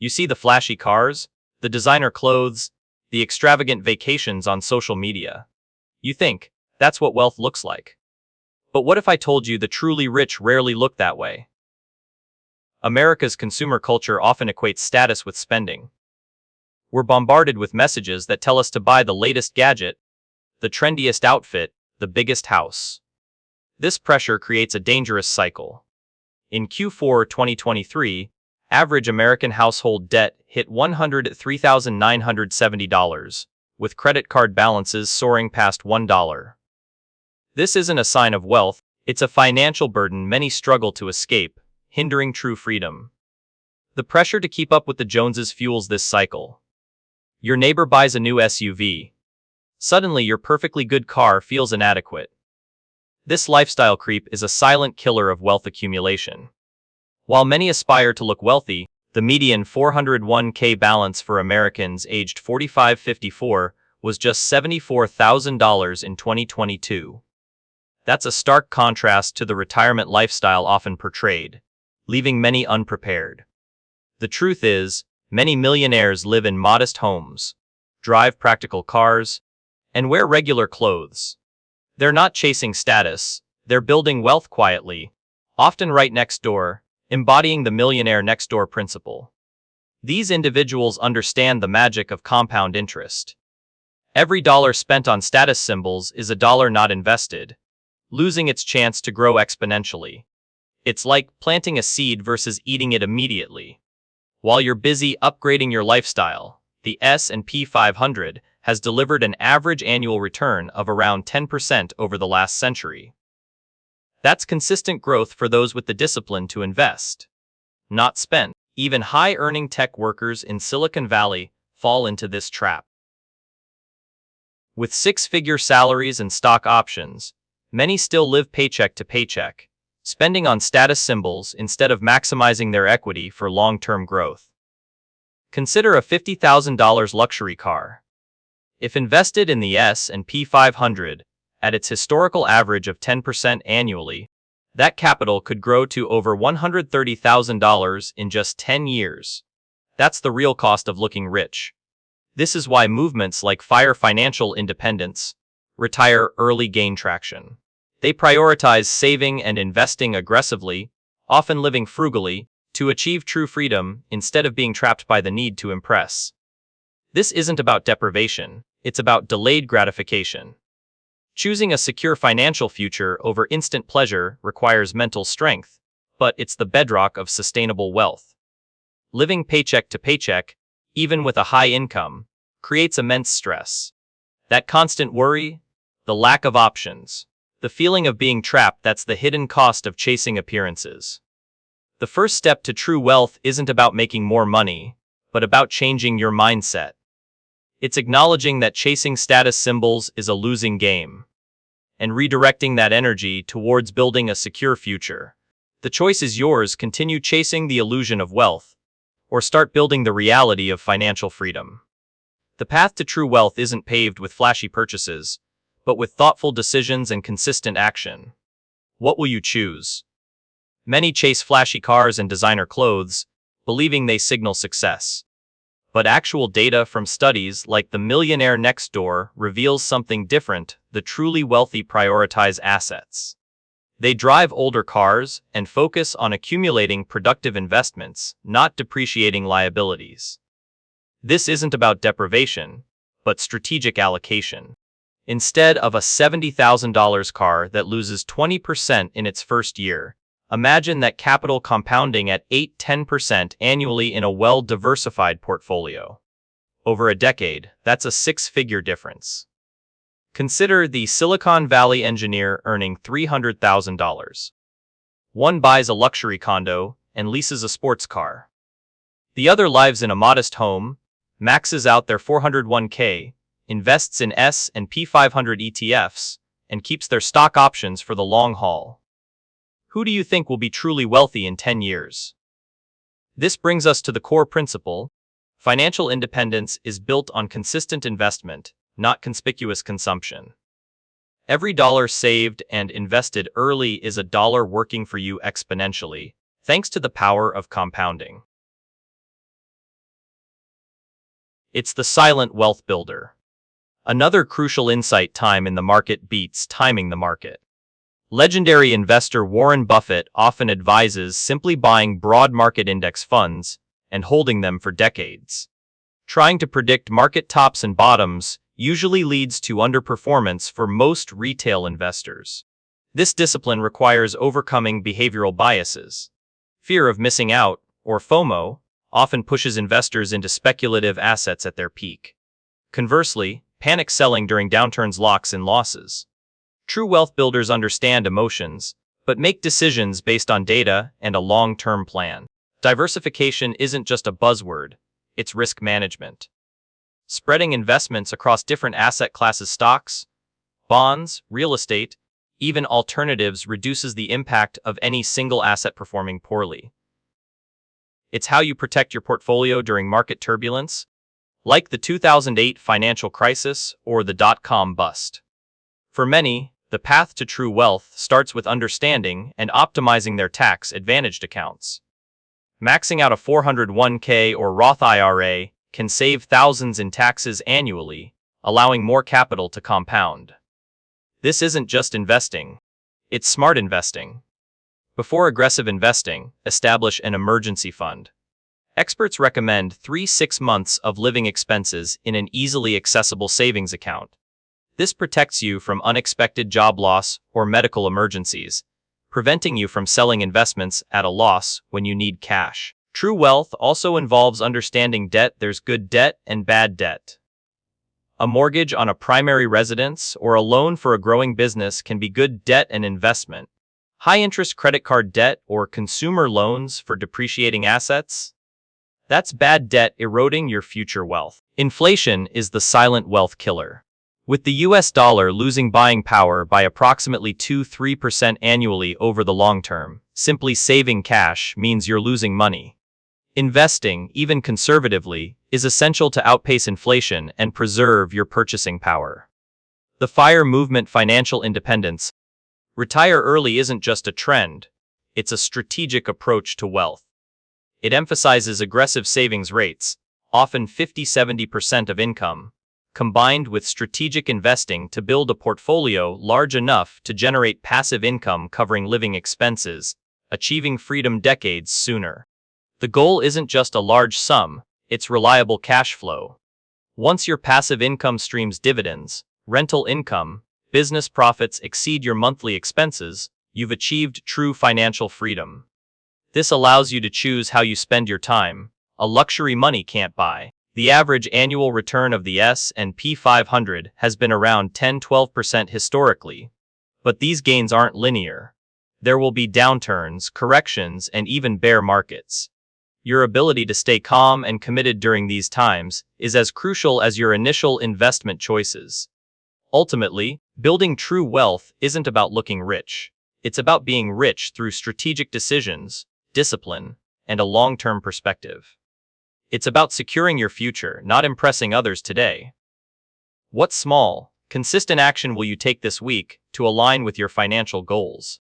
You see the flashy cars, the designer clothes, the extravagant vacations on social media. You think, that's what wealth looks like. But what if I told you the truly rich rarely look that way? America's consumer culture often equates status with spending. We're bombarded with messages that tell us to buy the latest gadget, the trendiest outfit, the biggest house. This pressure creates a dangerous cycle. In Q4 2023, average American household debt hit $103,970, with credit card balances soaring past $1. This isn't a sign of wealth, it's a financial burden many struggle to escape, hindering true freedom. The pressure to keep up with the Joneses fuels this cycle. Your neighbor buys a new SUV. Suddenly your perfectly good car feels inadequate. This lifestyle creep is a silent killer of wealth accumulation. While many aspire to look wealthy, the median 401k balance for Americans aged 45-54 was just $74,000 in 2022. That's a stark contrast to the retirement lifestyle often portrayed, leaving many unprepared. The truth is, many millionaires live in modest homes, drive practical cars, and wear regular clothes. They're not chasing status, they're building wealth quietly, often right next door, embodying the millionaire next door principle. These individuals understand the magic of compound interest. Every dollar spent on status symbols is a dollar not invested, losing its chance to grow exponentially. It's like planting a seed versus eating it immediately. While you're busy upgrading your lifestyle, the S&P 500 has delivered an average annual return of around 10% over the last century. That's consistent growth for those with the discipline to invest, not spend. Even high-earning tech workers in Silicon Valley fall into this trap. With six-figure salaries and stock options, many still live paycheck to paycheck, spending on status symbols instead of maximizing their equity for long-term growth. Consider a $50,000 luxury car. If invested in the S&P 500, at its historical average of 10% annually, that capital could grow to over $130,000 in just 10 years. That's the real cost of looking rich. This is why movements like FIRE financial independence, retire early gain traction. They prioritize saving and investing aggressively, often living frugally, to achieve true freedom instead of being trapped by the need to impress. This isn't about deprivation, it's about delayed gratification. Choosing a secure financial future over instant pleasure requires mental strength, but it's the bedrock of sustainable wealth. Living paycheck to paycheck, even with a high income, creates immense stress. That constant worry, the lack of options, the feeling of being trapped, that's the hidden cost of chasing appearances. The first step to true wealth isn't about making more money, but about changing your mindset. It's acknowledging that chasing status symbols is a losing game, and redirecting that energy towards building a secure future. The choice is yours: continue chasing the illusion of wealth, or start building the reality of financial freedom. The path to true wealth isn't paved with flashy purchases, but with thoughtful decisions and consistent action. What will you choose? Many chase flashy cars and designer clothes, believing they signal success. But actual data from studies like the Millionaire next door reveals something different. The truly wealthy prioritize assets. They drive older cars and focus on accumulating productive investments, not depreciating liabilities. This isn't about deprivation, but strategic allocation. Instead of a $70,000 car that loses 20% in its first year, imagine that capital compounding at 8–10% annually in a well-diversified portfolio. Over a decade, that's a six-figure difference. Consider the Silicon Valley engineer earning $300,000. One buys a luxury condo and leases a sports car. The other lives in a modest home, maxes out their 401k, invests in S&P 500 ETFs, and keeps their stock options for the long haul. Who do you think will be truly wealthy in 10 years? This brings us to the core principle. Financial independence is built on consistent investment, not conspicuous consumption. Every dollar saved and invested early is a dollar working for you exponentially, thanks to the power of compounding. It's the silent wealth builder. Another crucial insight: time in the market beats timing the market. Legendary investor Warren Buffett often advises simply buying broad market index funds and holding them for decades. Trying to predict market tops and bottoms usually leads to underperformance for most retail investors. This discipline requires overcoming behavioral biases. Fear of missing out, or FOMO, often pushes investors into speculative assets at their peak. Conversely, panic selling during downturns locks in losses. True wealth builders understand emotions, but make decisions based on data and a long-term plan. Diversification isn't just a buzzword, it's risk management. Spreading investments across different asset classes, stocks, bonds, real estate, even alternatives, reduces the impact of any single asset performing poorly. It's how you protect your portfolio during market turbulence, like the 2008 financial crisis or the dot-com bust. For many, the path to true wealth starts with understanding and optimizing their tax-advantaged accounts. Maxing out a 401k or Roth IRA can save thousands in taxes annually, allowing more capital to compound. This isn't just investing, it's smart investing. Before aggressive investing, establish an emergency fund. Experts recommend 3-6 months of living expenses in an easily accessible savings account. This protects you from unexpected job loss or medical emergencies, preventing you from selling investments at a loss when you need cash. True wealth also involves understanding debt. There's good debt and bad debt. A mortgage on a primary residence or a loan for a growing business can be good debt and investment. High-interest credit card debt or consumer loans for depreciating assets? That's bad debt, eroding your future wealth. Inflation is the silent wealth killer. With the US dollar losing buying power by approximately 2-3% annually over the long term, simply saving cash means you're losing money. Investing, even conservatively, is essential to outpace inflation and preserve your purchasing power. The FIRE movement: financial independence. Retire early isn't just a trend, it's a strategic approach to wealth. It emphasizes aggressive savings rates, often 50-70% of income, combined with strategic investing to build a portfolio large enough to generate passive income covering living expenses, achieving freedom decades sooner. The goal isn't just a large sum, it's reliable cash flow. Once your passive income streams, dividends, rental income, business profits exceed your monthly expenses, you've achieved true financial freedom. This allows you to choose how you spend your time, a luxury money can't buy. The average annual return of the S&P 500 has been around 10-12% historically. But these gains aren't linear. There will be downturns, corrections, and even bear markets. Your ability to stay calm and committed during these times is as crucial as your initial investment choices. Ultimately, building true wealth isn't about looking rich. It's about being rich through strategic decisions, discipline, and a long-term perspective. It's about securing your future, not impressing others today. What small, consistent action will you take this week to align with your financial goals?